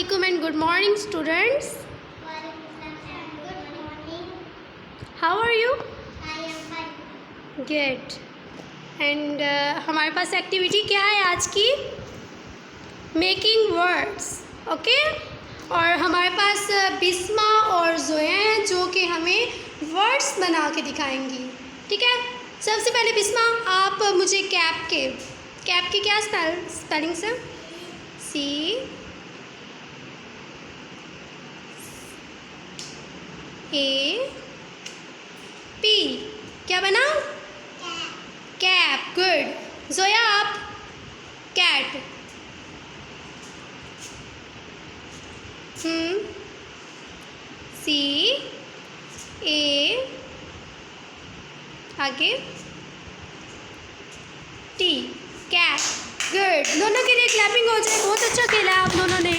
Assalamualaikum and good morning, students. How are you? I am fine. Good. And हमारे पास activity क्या है आज की? Making words. ओके. और हमारे पास बिस्मा और जोया हैं जो कि हमें वर्ड्स बना के दिखाएंगी. ठीक है. सबसे पहले बिस्मा आप मुझे कैप की क्या स्पेलिंग है? CAP. क्या बना? कैप. गुड. जोया आप? कैट. CA. आगे T. कैट. गुड. दोनों के लिए क्लैपिंग हो जाए. बहुत अच्छा खेला आप दोनों ने.